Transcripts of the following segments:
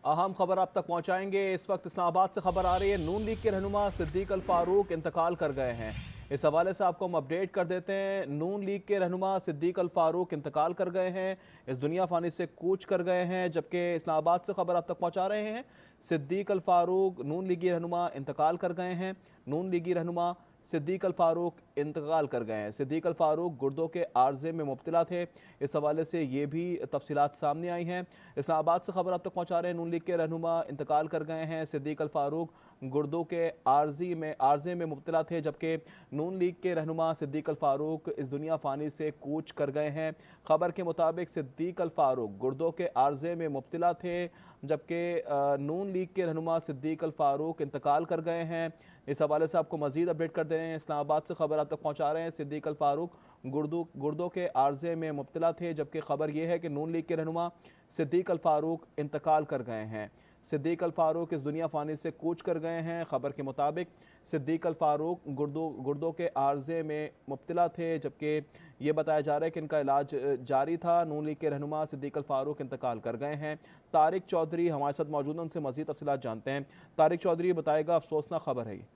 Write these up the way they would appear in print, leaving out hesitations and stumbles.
अहम खबर आप तक पहुंचाएंगे। इस वक्त इस्लामाबाद से खबर आ रही है, नून लीग के रहनुमा सिद्दीक अल फारूक इंतकाल कर गए हैं। इस हवाले से आपको हम अपडेट कर देते हैं। नून लीग के रहनुमा सिद्दीक अल फारूक इंतकाल कर गए हैं, इस दुनिया फानी से कूच कर गए हैं। जबकि इस्लामाबाद से खबर आप तक पहुंचा रहे हैं, सिद्दीक अल फारूक नून लीगी रहनुमा इंतकाल कर गए हैं। नून लीगी रहनुमा सिद्दीक अल फारूक इंतकाल कर गए हैं। सिद्दीक अल फारूक गुर्दों के आर्जे में मुब्तला थे। इस हवाले से ये भी तफसीलात सामने आई हैं। इस्लामाबाद से खबर आप तक पहुंचा रहे हैं, नून लीग के रहनुमा इंतकाल कर गए हैं। सिद्दीक अल फारूक गुर्दों के आर्जे में मुब्तला थे, जबकि नून लीग के रहनुमा सिद्दीक अल फारूक इस दुनिया फानी से कूच कर गए हैं। खबर के मुताबिक सिद्दीक अल फारूक गुर्दों के आर्जे में मुब्तला थे, जबकि नून लीग के रहनुमा सिद्दीक अल फारूक इंतकाल कर गए हैं। इस हवाले से आपको मजीद अपडेट कर दे रहे हैं। इस्लामाबाद से खबर आप तक पहुंचा रहे हैं, सिद्दीक अल फारूक गुर्दों के आर्जे में मुब्तला थे, जबकि खबर यह है कि नून लीग के रहनुमा सिद्दीक अल फारूक इंतकाल कर गए हैं। सिद्दीक अल फारूक इस दुनिया फानी से कूच कर गए हैं। खबर के मुताबिक सिद्दीक अल फारूक गुर्दों के आर्जे में मुब्तला थे, जबकि ये बताया जा रहा है कि इनका इलाज जारी था। नून लीग के रहनुमा सिद्दीक अल फारूक इंतकाल कर गए हैं। तारिक चौधरी हमारे साथ मौजूद हैं, उनसे मजीद तफसीलात जानते हैं। तारिक चौधरी बताएगा, अफसोसनाक खबर है ये।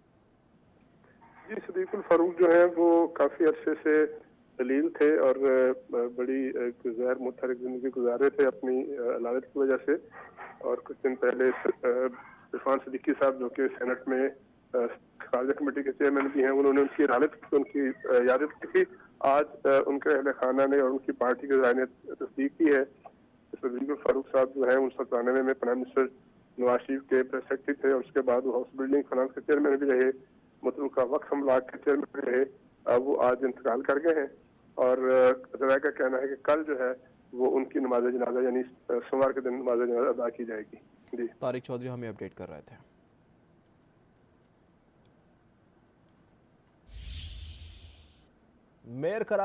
जी, सिद्दीक उल फारूक जो है वो काफी अरसे से जलील थे और बड़ी गैर मुतहरिक जिंदगी गुजार रहे थे अपनी अलादत की वजह से। और कुछ दिन पहले इरफान सिद्दीकी साहब, जो कि सेनेट में खारजा कमेटी के चेयरमैन भी हैं, उन्होंने उनकी याद की थी। आज उनके अहल खाना ने और उनकी पार्टी के ने तस्दीक की है। सिद्दीक उल फारूक साहब जो है 1993 में प्राइम मिनिस्टर नवाज शरीफ के प्रेस सेक्रेटरी थे, और उसके बाद वो हाउस बिल्डिंग फाइनेंस के चेयरमैन भी रहे, मतलब का वक्फ अमलाक के चेयरमैन भी रहे। वो आज इंतकाल कर गए हैं और जरा का कहना है कि कल जो है वो उनकी नमाज जनाजा यानी सोमवार के दिन नमाज जनाजा अदा की जाएगी। जी, तारिक चौधरी हमें अपडेट कर रहे थे। मेयर